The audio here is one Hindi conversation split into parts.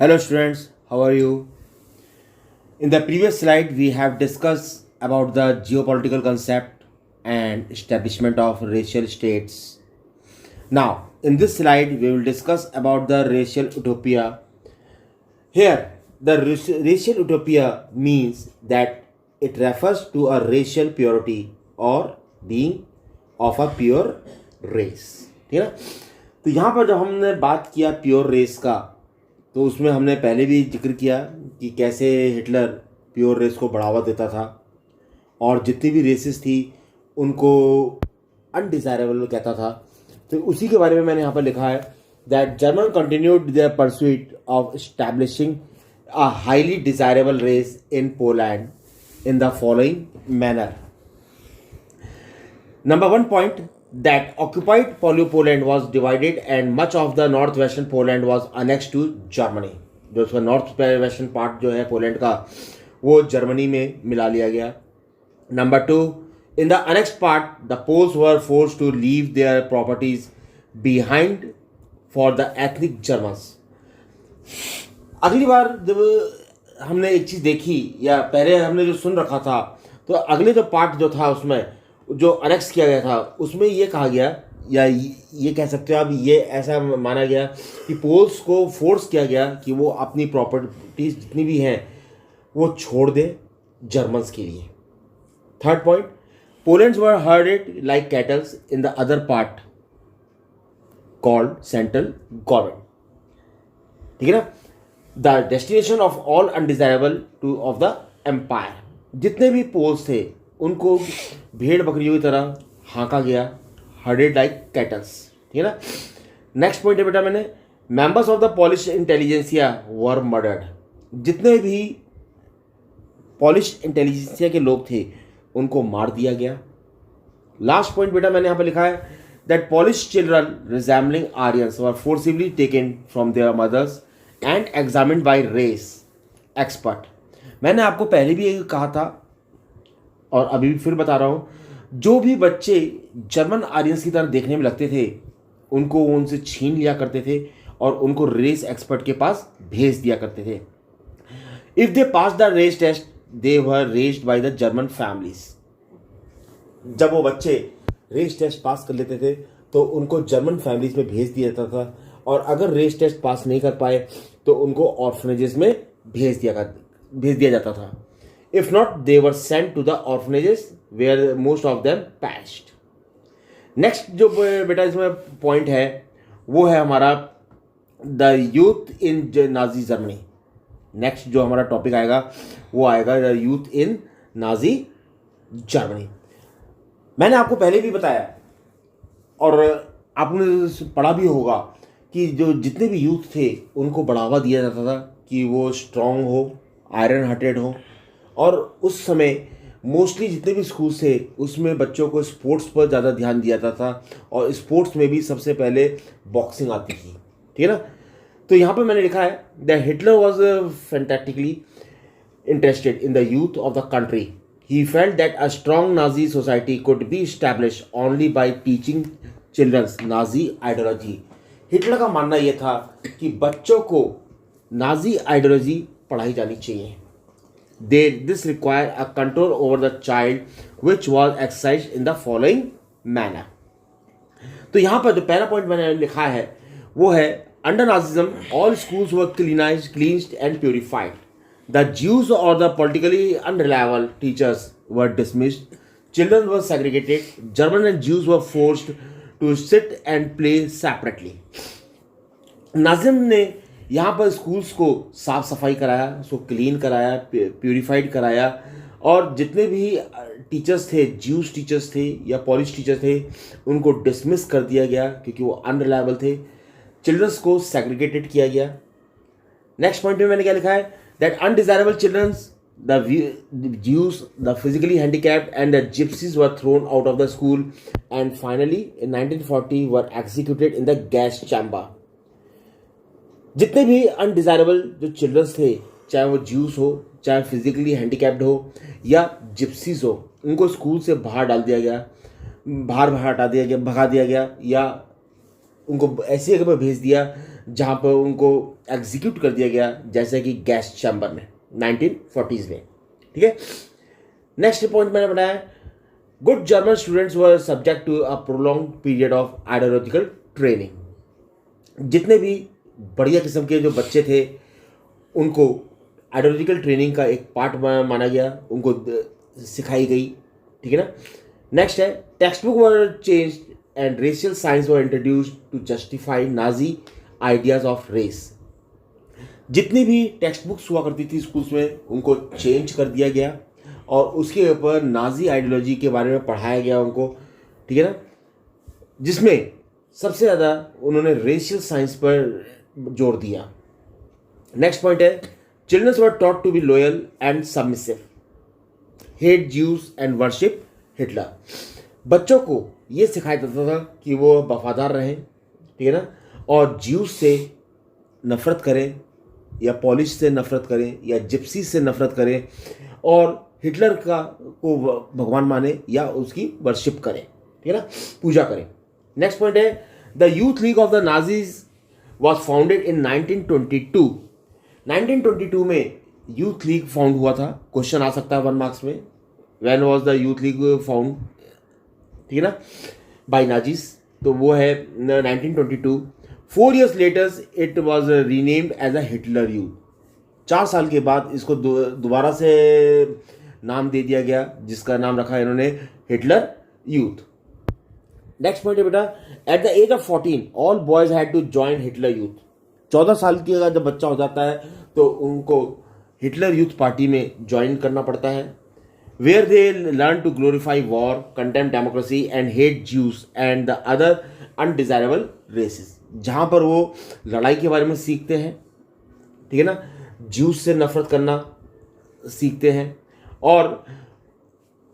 Hello students, how are you? In the previous slide, we have discussed about the geopolitical concept and establishment of racial states. Now, in this slide, we will discuss about the racial utopia. Here, the racial utopia means that it refers to a racial purity or being of a pure race. ठीक है ना? तो यहाँ पर जब हमने बात किया प्योर रेस का, तो उसमें हमने पहले भी जिक्र किया कि कैसे हिटलर प्योर रेस को बढ़ावा देता था और जितनी भी रेसेस थी उनको अनडिज़ायरेबल कहता था। तो उसी के बारे में मैंने यहाँ पर लिखा है that German continued their pursuit of establishing a highly desirable race in Poland in the following manner. Number 1 point, that occupied Poland was divided and much of the northwestern Poland was annexed to Germany. जो उसका नॉर्थ वेस्टर्न पार्ट जो है पोलैंड का वो जर्मनी में मिला लिया गया. Number 2, in the annexed part the Poles were forced to leave their properties behind for the ethnic Germans. अगली बार जब हमने एक चीज़ देखी या पहले हमने जो सुन रखा था, तो अगले जो पार्ट जो था उसमें जो अनेक्स किया गया था उसमें ये कहा गया या ये कह सकते हो आप, ये ऐसा माना गया कि पोल्स को फोर्स किया गया कि वो अपनी प्रॉपर्टीज जितनी भी हैं वो छोड़ दे जर्मन्स के लिए. Third point, Polands were herded like cattles in the other part called central government. ठीक है ना. The destination of all undesirable to of the empire. जितने भी पोल्स थे उनको भेड़ बकरियों की तरह हाँका गया, हर्डेड लाइक कैटल्स. ठीक है ना. नेक्स्ट पॉइंट है बेटा, मैंने members of the polish intelligentsia were murdered. जितने भी पॉलिश इंटेलिजेंसिया के लोग थे उनको मार दिया गया. लास्ट पॉइंट बेटा मैंने यहाँ पर लिखा है that Polish children resembling Aryans were forcibly taken from their mothers and examined by race expert. मैंने आपको पहले भी ये कहा था और अभी भी फिर बता रहा हूँ, जो भी बच्चे जर्मन आर्यंस की तरह देखने में लगते थे उनको वो उनसे छीन लिया करते थे और उनको रेस एक्सपर्ट के पास भेज दिया करते थे. If they pass the race test they were raised by the German families. जब वो बच्चे रेस टेस्ट पास कर लेते थे तो उनको जर्मन फैमिलीज में भेज दिया जाता था और अगर रेस टेस्ट पास नहीं कर पाए तो उनको ऑर्फनेजेस में भेज दिया जाता था. If not they were sent to the orphanages where most of them passed. Next जो बेटा इसमें पॉइंट है वो है हमारा the youth in Nazi Germany. Next जो हमारा टॉपिक आएगा वो आएगा the youth in Nazi Germany. मैंने आपको पहले भी बताया और आपने पढ़ा भी होगा कि जो जितने भी यूथ थे उनको बढ़ावा दिया जाता था कि वो स्ट्रांग हो, आयरन हार्टेड हो. और उस समय मोस्टली जितने भी स्कूल्स थे उसमें बच्चों को स्पोर्ट्स पर ज़्यादा ध्यान दिया जाता था और स्पोर्ट्स में भी सबसे पहले बॉक्सिंग आती थी. ठीक है ना. तो यहाँ पर मैंने लिखा है that Hitler was fantastically interested in the youth of the country. He felt that a strong Nazi society could be established only by teaching children Nazi ideology. Hitler का मानना यह था कि बच्चों को नाजी आइडियोलॉजी पढ़ाई जानी चाहिए. This required a control over the child which was exercised in the following manner. तो यहाँ पर जो पहला पॉइंट मैंने लिखा है वो है under Nazism all schools were cleansed and purified. The Jews or the politically unreliable teachers were dismissed. Children were segregated. German and Jews were forced to sit and play separately. Nazim ने यहाँ पर स्कूल्स को साफ सफाई कराया, उसको क्लीन कराया, प्यूरिफाइड कराया और जितने भी टीचर्स थे, ज्यूस टीचर्स थे या पॉलिश टीचर्स थे, उनको डिसमिस कर दिया गया क्योंकि वो अनरिलायबल थे. चिल्ड्रंस को सेग्रीगेटेड किया गया. नेक्स्ट पॉइंट में मैंने क्या लिखा है that undesirable children, the Jews, the physically handicapped and the gypsies were thrown out of the school and finally in 1940 were executed in the gas chamber. जितने भी अनडिजायरेबल जो चिल्ड्रंस थे, चाहे वो ज्यूस हो, चाहे फिजिकली हैंडीकैप्ड हो या जिप्सीज हो, उनको स्कूल से बाहर डाल दिया गया, बाहर हटा दिया गया, भगा दिया गया या उनको ऐसी जगह पर भेज दिया जहाँ पर उनको एग्जीक्यूट कर दिया गया, जैसे कि गैस चैम्बर में 1940s में। ठीक है, नेक्स्ट पॉइंट मैंने बनाया, good German students were subject to a prolong period of ideological training. जितने भी बढ़िया किस्म के जो बच्चे थे उनको आइडियोलॉजिकल ट्रेनिंग का एक पार्ट माना गया, उनको सिखाई गई। ठीक है ना। नेक्स्ट है, text book were change and racial science were introduced to justify Nazi ideas of race. जितनी भी टेक्स्ट बुक्स हुआ करती थी स्कूल्स में उनको चेंज कर दिया गया और उसके ऊपर नाजी आइडियोलॉजी के बारे में पढ़ाया गया उनको। ठीक है ना, जिसमें सबसे ज़्यादा उन्होंने रेशियल साइंस पर जोर दिया। नेक्स्ट पॉइंट है, childrens were taught to be loyal and submissive, hate Jews and worship Hitler. बच्चों को ये सिखाया जाता था कि वो वफादार रहें, ठीक है ना, और ज्यूज से नफरत करें या पॉलिश से नफरत करें या जिप्सी से नफरत करें और हिटलर का को भगवान माने या उसकी वर्शिप करें, ठीक है ना, पूजा करें। नेक्स्ट पॉइंट है, the youth league of the Nazis was founded in 1922। 1922 में यूथ लीग फाउंड हुआ था। क्वेश्चन आ सकता है 1 मार्क्स में, when was the youth league found, ठीक है ना, बाय नाजीज। तो वो है 1922। 4 years later it was renamed as a Hitler Youth. 4 साल के बाद इसको दोबारा से नाम दे दिया गया, जिसका नाम रखा इन्होंने हिटलर यूथ। नेक्स्ट पॉइंट है बेटा, at the age of 14 all boys had to join Hitler Youth. 14 साल की अगर जब बच्चा हो जाता है तो उनको हिटलर यूथ पार्टी में ज्वाइन करना पड़ता है, where they learn to glorify war, condemn democracy and hate Jews and the other undesirable races. जहाँ पर वो लड़ाई के बारे में सीखते हैं, ठीक है ना, ज्यूज से नफरत करना सीखते हैं और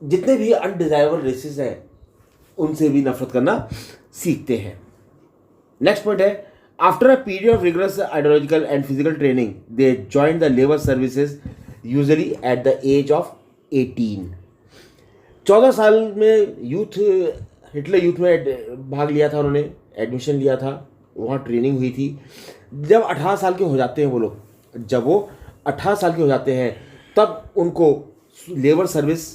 जितने भी अनडिजायरेबल रेसेस हैं उनसे भी नफरत करना सीखते हैं। नेक्स्ट पॉइंट है, after a period of rigorous ideological and physical training they join the labour services usually at the age of 18। 14 साल में यूथ हिटलर यूथ में भाग लिया था, उन्होंने एडमिशन लिया था, वहाँ ट्रेनिंग हुई थी। जब 18 साल के हो जाते हैं वो लोग, जब वो 18 साल के हो जाते हैं तब उनको लेबर सर्विस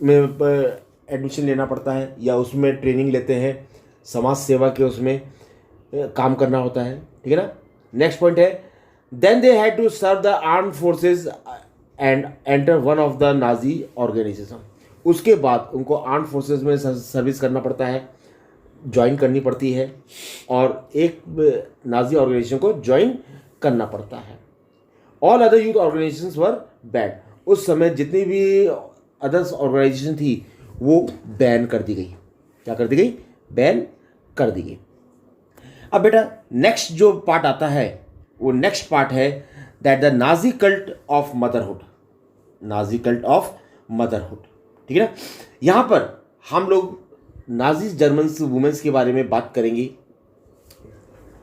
में एडमिशन लेना पड़ता है या उसमें ट्रेनिंग लेते हैं, समाज सेवा के उसमें काम करना होता है, ठीक है ना। नेक्स्ट पॉइंट है, then they had to serve the armed forces and enter one of the Nazi organisation. उसके बाद उनको आर्म्ड फोर्सेज में सर्विस करना पड़ता है, ज्वाइन करनी पड़ती है और एक नाजी ऑर्गेनाइजेशन को ज्वाइन करना पड़ता है। ऑल अदर यूथ ऑर्गेनाइजेशंस वर बैन। उस समय जितनी भी अदर्स ऑर्गेनाइजेशन थी वो बैन कर दी गई। क्या कर दी गई? बैन कर दी गई। अब बेटा नेक्स्ट जो पार्ट आता है वो नेक्स्ट पार्ट है that the Nazi cult of motherhood. Nazi cult of motherhood, ठीक है ना। यहाँ पर हम लोग नाजी जर्मन वुमेन्स के बारे में बात करेंगे,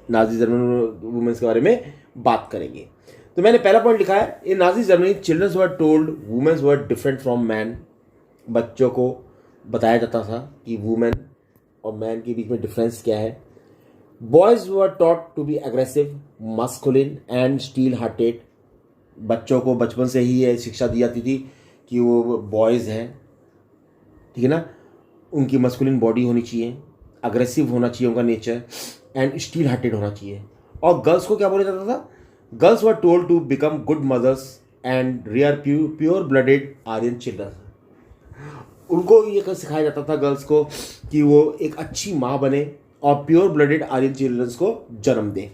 नाजी जर्मन वुमेन्स के बारे में बात करेंगे। तो मैंने पहला पॉइंट लिखा है, in Nazi Germany childrens were told womens were different from man. बच्चों को बताया जाता था कि वुमेन और मैन के बीच में डिफरेंस क्या है। Boys were taught to be aggressive, masculine and steel hearted. बच्चों को बचपन से ही ये शिक्षा दी जाती थी कि वो बॉयज़ हैं, ठीक है ना, उनकी मस्कुलिन बॉडी होनी चाहिए, अग्रेसिव होना चाहिए उनका नेचर एंड स्टील हार्टेड होना चाहिए। और गर्ल्स को क्या बोला जाता था? Girls were told to become good mothers and rear pure blooded Aryan children. उनको ये सिखाया जाता था गर्ल्स को कि वो एक अच्छी माँ बने और प्योर ब्लडेड आर्यन चिल्ड्रंस को जन्म दें।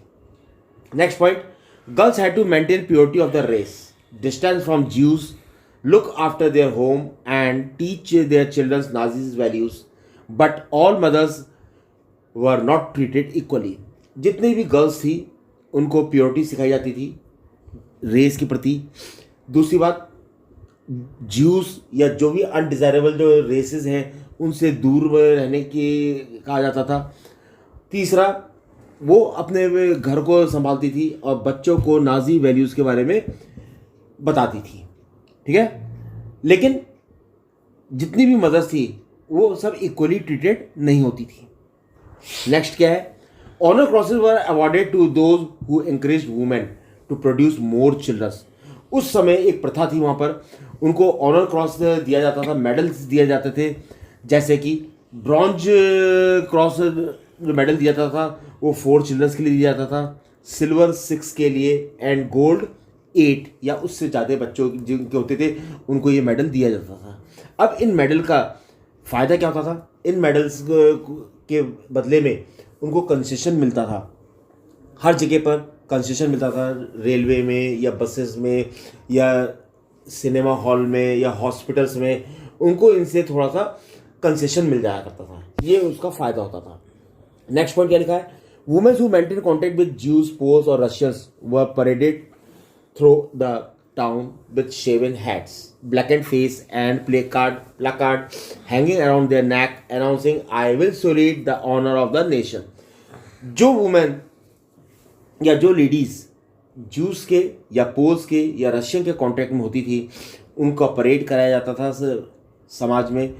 Next point, girls had to maintain purity of the race, distance from Jews, look after their home and teach their children Nazi's values, but all mothers were not treated equally. जितनी भी गर्ल्स थी उनको प्योरिटी सिखाई जाती थी रेस के प्रति। दूसरी बात, ज्यूस या जो भी अनडिजायरेबल जो रेसेस हैं उनसे दूर रहने की कहा जाता था। तीसरा, वो अपने घर को संभालती थी और बच्चों को नाजी वैल्यूज़ के बारे में बताती थी, ठीक है। लेकिन जितनी भी मदर्स थी वो सब इक्वली ट्रीटेड नहीं होती थी। नेक्स्ट क्या है, honour crosses were awarded to those who encourage women to produce more childrens. उस समय एक प्रथा थी वहाँ पर, उनको ऑनर क्रॉस दिया जाता था, मेडल्स दिए जाते थे, जैसे कि ब्रॉन्ज क्रॉस जो मेडल दिया जाता था वो 4 चिल्ड्रंस के लिए दिया जाता था, सिल्वर 6 के लिए एंड गोल्ड 8 या उससे ज़्यादा बच्चों जिनके होते थे उनको ये मेडल दिया जाता था। अब इन मेडल का फ़ायदा क्या होता था? इन मेडल्स के बदले में उनको कंसेशन मिलता था, हर जगह पर कंसेशन मिलता था, रेलवे में या बसेस में या सिनेमा हॉल में या हॉस्पिटल्स में, उनको इनसे थोड़ा सा कंसेशन मिल जाया करता था, ये उसका फ़ायदा होता था। नेक्स्ट पॉइंट क्या लिखा है? Women who maintain contact with Jews, Poles और Russians were paraded through the town with shaven heads, blackened face and placard hanging around their neck announcing I will salute the honor of the nation। जो वुमेन या जो लेडीज जूस के या पोल्स के या रशियन के कॉन्टेक्ट में होती थी उनका परेड कराया जाता था समाज में,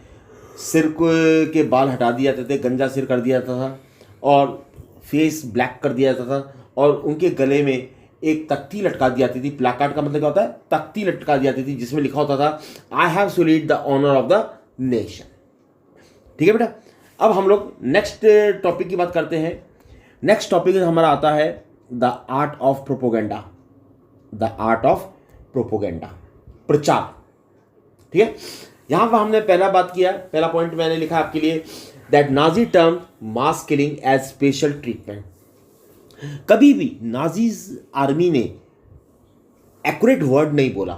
सिर के बाल हटा दिए जाते थे, गंजा सिर कर दिया जाता था और फेस ब्लैक कर दिया जाता था और उनके गले में एक तख्ती लटका दी जाती थी। प्लाकार्ड का मतलब क्या होता है? तख्ती लटका दी जाती थी जिसमें लिखा होता था I have saluted the honour of the nation. ठीक है बेटा, अब हम लोग नेक्स्ट टॉपिक की बात करते हैं। नेक्स्ट टॉपिक हमारा आता है the art of propaganda. The art of propaganda, प्रचार। ठीक है, यहां पर हमने पहला बात किया, पहला पॉइंट मैंने लिखा आपके लिए that Nazi term mass killing as special treatment. कभी भी नाजीज आर्मी ने एक्यूरेट वर्ड नहीं बोला,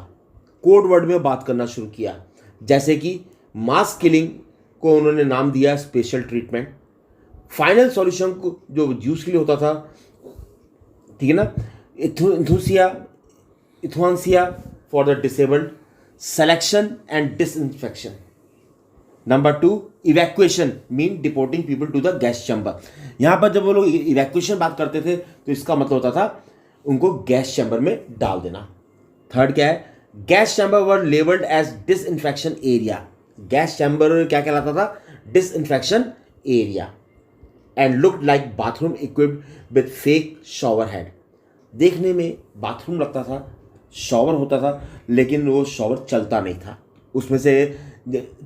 कोड वर्ड में बात करना शुरू किया, जैसे कि मास किलिंग को उन्होंने नाम दिया स्पेशल ट्रीटमेंट। फाइनल सॉल्यूशन को जो ज्यूस के लिए होता था, ठीक है ना, euthanasia for the disabled, selection and disinfection. Number 2 evacuation mean deporting people to the gas chamber. यहाँ पर जब वो लोग इवैक्यूएशन बात करते थे तो इसका मतलब होता था उनको गैस चैम्बर में डाल देना। थर्ड क्या है? Gas chamber were labelled as disinfection area. Gas chamber क्या कहलाता था? Disinfection area. And looked like bathroom equipped with fake shower head. देखने में बाथरूम लगता था, शॉवर होता था, लेकिन वो शॉवर चलता नहीं था, उसमें से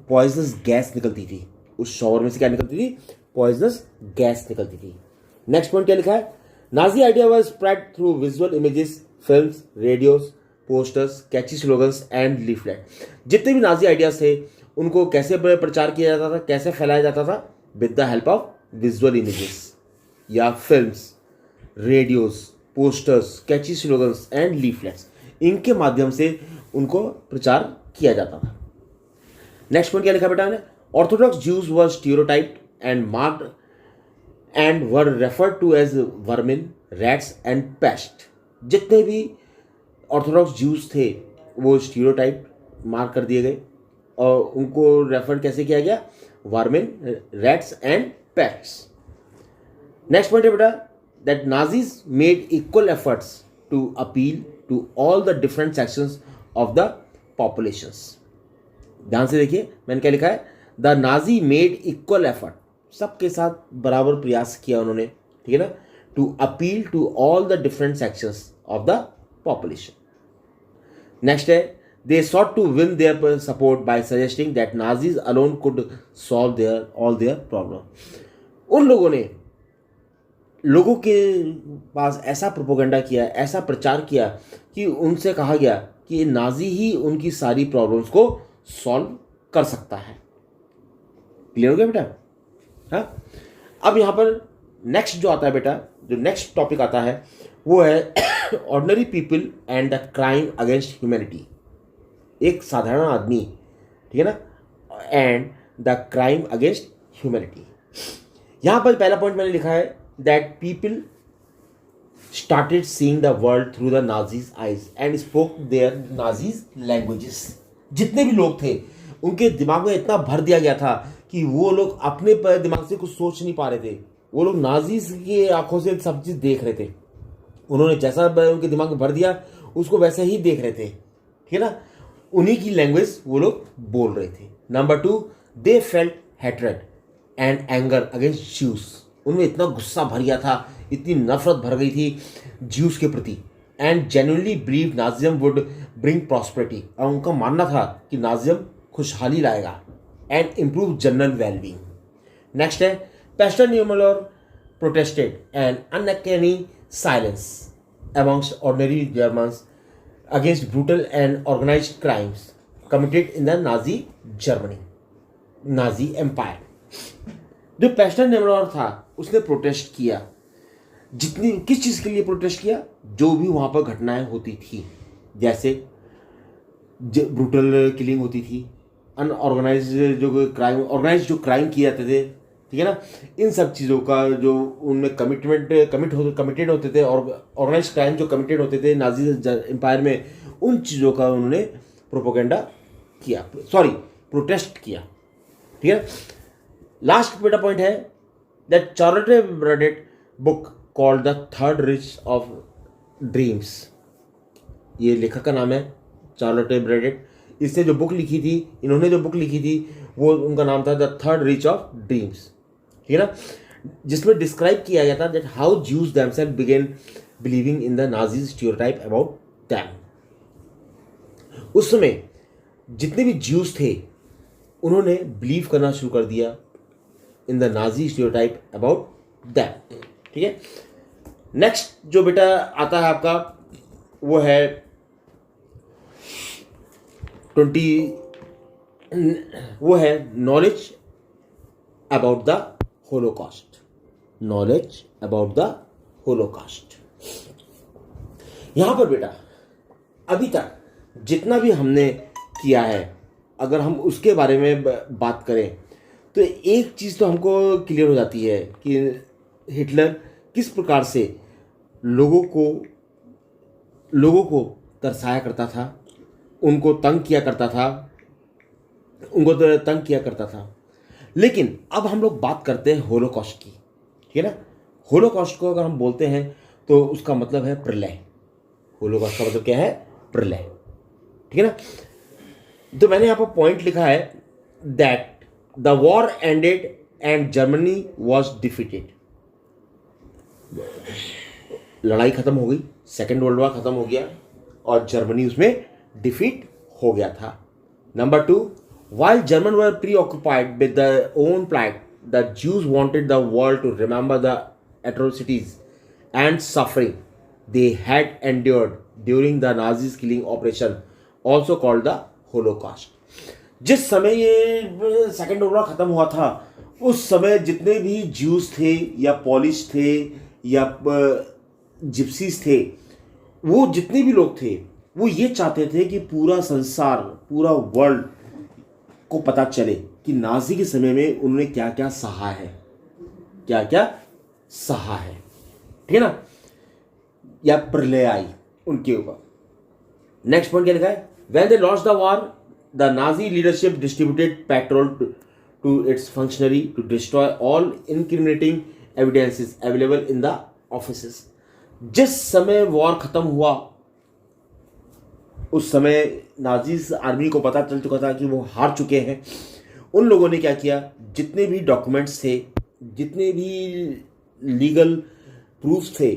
पॉइजनस गैस निकलती थी। उस शॉवर में से क्या निकलती थी? पॉइजनस गैस निकलती थी। नेक्स्ट पॉइंट क्या लिखा है? Nazi idea was spread through visual images, films, radios, posters, catchy slogans and leaflet. जितने भी नाजी आइडियाज थे उनको कैसे प्रचार किया जाता था, कैसे फैलाया जाता था? With the help of visual images या films, radios, posters, catchy slogans and leaflets, इनके माध्यम से उनको प्रचार किया जाता था। नेक्स्ट पॉइंट क्या लिखा बेटा ने? Orthodox Jews were stereotyped and marked and were referred to as vermin, rats and pest. जितने भी ऑर्थोडॉक्स ज्यूज थे वो स्टीरियोटाइप मार्क कर दिए गए और उनको रेफर कैसे किया गया? Vermin, rats and pests. Next point है बेटा that Nazis made equal efforts to appeal to all the different sections of the populations. ध्यान से देखिए मैंने क्या लिखा है? The Nazi made equal effort, सबके साथ बराबर प्रयास किया उन्होंने, ठीक है ना, to appeal to all the different sections of the population. Next है they sought to win their support by suggesting that Nazis alone could solve all their problem। उन लोगों ने लोगों के पास ऐसा प्रोपोगेंडा किया, ऐसा प्रचार किया कि उनसे कहा गया कि नाजी ही उनकी सारी प्रॉब्लम्स को सॉल्व कर सकता है। क्लियर हो गया बेटा? हाँ, अब यहाँ पर नेक्स्ट जो आता है बेटा, जो नेक्स्ट टॉपिक आता है वो है ordinary people and the crime against humanity. एक साधारण आदमी, ठीक है ना, and the crime against humanity. यहाँ पर पहला पॉइंट मैंने लिखा है that people started seeing the world through the Nazis eyes and spoke their Nazis languages. जितने भी लोग थे उनके दिमाग में इतना भर दिया गया था कि वो लोग अपने दिमाग से कुछ सोच नहीं पा रहे थे, वो लोग नाजीज की आंखों से सब चीज़ देख रहे थे। उन्होंने जैसा उनके दिमाग में भर दिया उसको वैसे ही देख रहे थे, ठीक है ना, उन्हीं की लैंग्वेज वो लोग बोल रहे थे। Number 2 they felt hatred and anger against juice. उनमें इतना गुस्सा भर गया था, इतनी नफरत भर गई थी ज्यूस के प्रति, and genuinely believe Nazism would bring prosperity, और उनका मानना था कि नाजिज्म खुशहाली लाएगा and improve general wellbeing. Next है pastor Niemoller protested and uncanny silence amongst ordinary Germans against brutal and organized crimes committed in the Nazi Germany, Nazi Empire। जो पेस्टर नेमलर था उसने प्रोटेस्ट किया, जितनी किस चीज़ के लिए प्रोटेस्ट किया, जो भी वहाँ पर घटनाएं होती थी, जैसे ब्रूटल किलिंग होती थी, अनऑर्गेनाइज ऑर्गेनाइज जो क्राइम किए जाते थे, ठीक है ना, इन सब चीज़ों का जो उनमें कमिटेड होते थे, और ऑर्गेनाइज क्राइम जो कमिटेड होते थे नाजी एम्पायर में, उन चीज़ों का उन्होंने प्रोपोगेंडा किया, प्रोटेस्ट किया, ठीक है। लास्ट बेटा पॉइंट है that Charlotte Beradt book called the Third Reich of dreams, ये लेखक का नाम है चार्लोटे ब्रैडेट। इसने जो बुक लिखी थी, इन्होंने जो बुक लिखी थी, वो उनका नाम था the Third Reich of Dreams, ठीक है ना, जिसमें डिस्क्राइब किया गया था that how Jews themselves began believing in the Nazis stereotype about them. उस समय जितने भी ज्यूज थे उन्होंने बिलीव करना शुरू कर दिया in the Nazi stereotype about them, ठीक है। नेक्स्ट जो बेटा आता है आपका वो है 20, वो है knowledge about the Holocaust, knowledge about the Holocaust. यहां पर बेटा अभी तक जितना भी हमने किया है, अगर हम उसके बारे में बात करें तो एक चीज़ तो हमको क्लियर हो जाती है कि हिटलर किस प्रकार से लोगों को तरसाया करता था, उनको तंग किया करता था। लेकिन अब हम लोग बात करते हैं होलोकॉस्ट की, ठीक है ना। होलोकॉस्ट को अगर हम बोलते हैं तो उसका मतलब है प्रलय। होलोकॉस्ट का मतलब क्या है? प्रलय, ठीक है ना। तो मैंने यहाँ पर पॉइंट लिखा है that the war ended and Germany was defeated. लड़ाई खत्म हो गई, सेकेंड वर्ल्ड वॉर खत्म हो गया और जर्मनी उसमें डिफीट हो गया था। Number 2, while Germans were preoccupied with their own plight, the Jews wanted the world to remember the atrocities and suffering they had endured during the Nazis killing operation, also called the Holocaust। जिस समय ये सेकेंड वर्ल्ड वॉर खत्म हुआ था, उस समय जितने भी ज्यूज थे या पॉलिश थे या जिप्सीज थे, वो जितने भी लोग थे, वो ये चाहते थे कि पूरा संसार, पूरा वर्ल्ड को पता चले कि नाजी के समय में उन्होंने क्या क्या सहा है, ठीक है ना, या प्रलय आई उनके ऊपर। नेक्स्ट पॉइंट क्या लिखा है? When they lost the war, the Nazi leadership distributed petrol to its functionary to destroy all incriminating evidences available in the offices। जिस समय वॉर खत्म हुआ उस समय नाजीज आर्मी को पता चल चुका था कि वो हार चुके हैं। उन लोगों ने क्या किया, जितने भी डॉक्यूमेंट्स थे, जितने भी लीगल प्रूफ्स थे,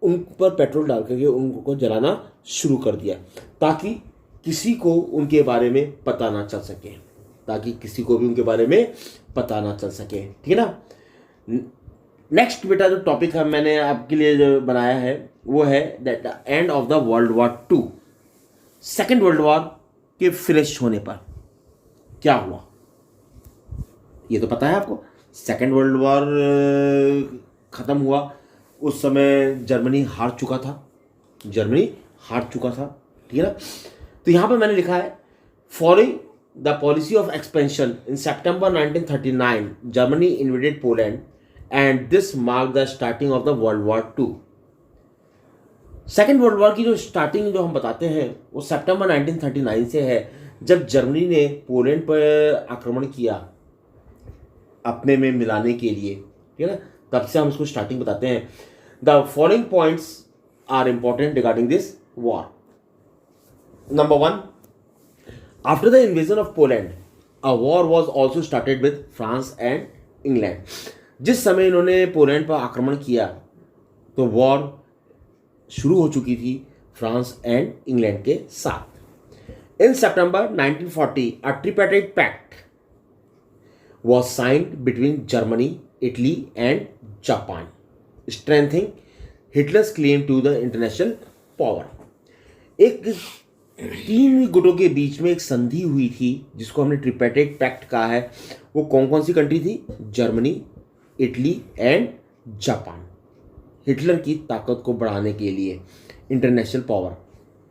उन पर पेट्रोल डाल करके उनको जलाना शुरू कर दिया, ताकि किसी को उनके बारे में पता ना चल सके, ठीक है ना। नेक्स्ट बेटा जो टॉपिक है मैंने आपके लिए जो बनाया है वो है that the end of the world war 2। Second world war के फिनिश होने पर क्या हुआ, ये तो पता है आपको। सेकेंड वर्ल्ड वॉर खत्म हुआ, उस समय जर्मनी हार चुका था, ठीक है ना। तो यहां पर मैंने लिखा है following the policy of expansion in September 1939 Germany invaded Poland and this mark the starting of the world war 2। Second world war की जो स्टार्टिंग जो हम बताते हैं वो सितंबर 1939 से है, जब जर्मनी ने पोलैंड पर आक्रमण किया अपने में मिलाने के लिए, ठीक है ना। तब से हम इसको स्टार्टिंग बताते हैं। The following points are important regarding this war. Number 1, after the invasion of Poland a war was also started with France and England. जिस समय इन्होंने पोलैंड पर आक्रमण किया तो वॉर शुरू हो चुकी थी फ्रांस एंड इंग्लैंड के साथ। इन सितंबर 1940 अ ट्रिपार्टाइट pact was signed between Germany, Italy and Japan, strengthening Hitler's claim to the international power। एक तीन गुटों के बीच में एक संधि हुई थी जिसको हमने ट्रिपार्टाइट पैक्ट कहा है। वो कौन कौन सी कंट्री थी? Germany, Italy and Japan. Hitler की ताकत को बढ़ाने के लिए इंटरनेशनल पावर,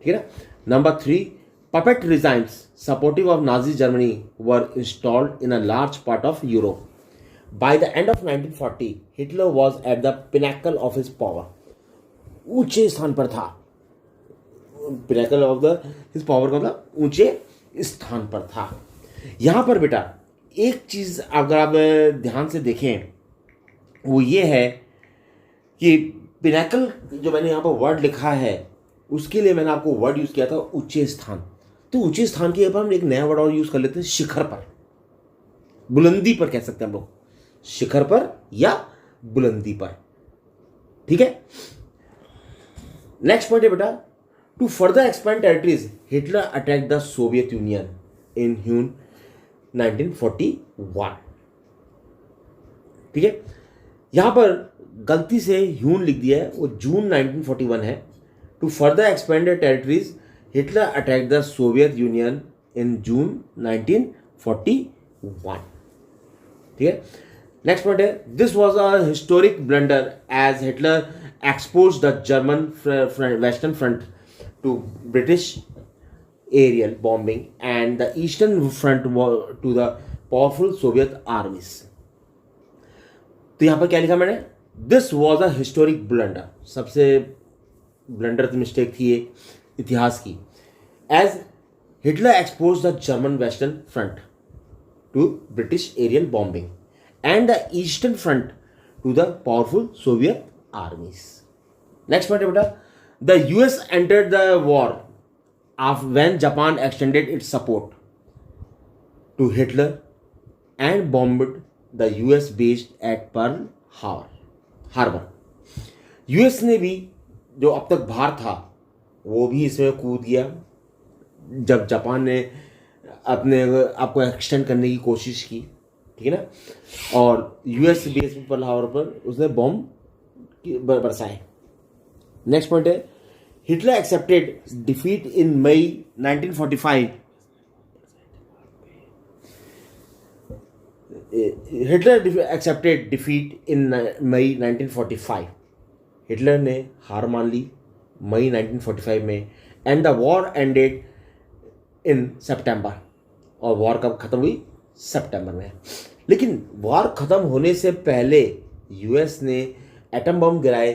ठीक है ना। Number 3, puppet regimes supportive of Nazi Germany were installed in a large part of Europe। By the end of 1940, Hitler was at the pinnacle of his power। ऊंचे स्थान पर था। Pinnacle of the his power का मतलब ऊंचे स्थान पर था। यहां पर बेटा एक चीज अगर आप ध्यान से देखें वो ये है कि पिनाकल जो मैंने यहां पर वर्ड लिखा है उसके लिए मैंने आपको वर्ड यूज किया था ऊंचे स्थान। तो ऊंचे स्थान के ऊपर हम एक नया वर्ड और यूज कर लेते हैं, शिखर पर, बुलंदी पर कह सकते हैं हम लोग, शिखर पर या बुलंदी पर, ठीक है। नेक्स्ट पॉइंट है बेटा, to further expand territories Hitler attack the Soviet Union in June 1941। ठीक है, यहां पर गलती से ह्यून लिख दिया है, वो जून 1941 है। To further expand territories Hitler attack the Soviet Union in June 1941। ठीक है, नेक्स्ट पॉइंट है, this was a historic blunder as Hitler expose the German western front to British aerial bombing and the eastern front to the powerful Soviet armies. तो यहां पर क्या लिखा मैंने? This was a historic blunder, सबसे ब्लंडर मिस्टेक थी ये इतिहास की। As Hitler expose the German western front to British aerial bombing and the eastern front to the powerful Soviet armies. Next point है बेटा, the US entered the war when Japan extended its support to Hitler and bombed the US based at Pearl Harbor. US ने भी जो अब तक भार था वो भी इसमें कूद गया जब जापान ने अपने आपको एक्सटेंड करने की कोशिश की, ठीक है ना, और यूएस बेस पर्ल हार्बर पर उसने बॉम्ब बरसाए। नेक्स्ट पॉइंट है, Hitler accepted defeat in May 1945। Hitler accepted defeat in May 1945। Hitler ने हार मान ली मई 1945 में, and the war ended in September. और वॉर कब खत्म हुई? सितंबर में। लेकिन वॉर खत्म होने से पहले यूएस ने एटम बम गिराए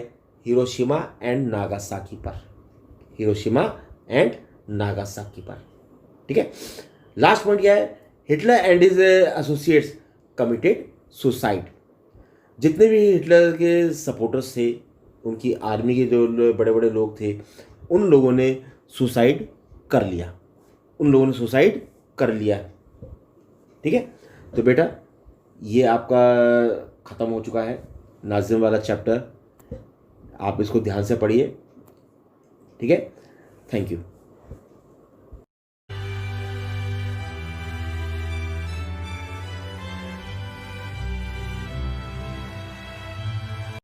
हिरोशिमा एंड नागासाकी पर, हिरोशिमा एंड नागासाकी पर, ठीक है। लास्ट पॉइंट क्या है, Hitler and his associates committed suicide. जितने भी हिटलर के सपोर्टर्स थे, उनकी आर्मी के जो बड़े बड़े लोग थे, उन लोगों ने सुसाइड कर लिया, ठीक है। तो बेटा ये आपका ख़त्म हो चुका है नाज़िम वाला चैप्टर, आप इसको ध्यान से पढ़िए, ठीक है। Thank you.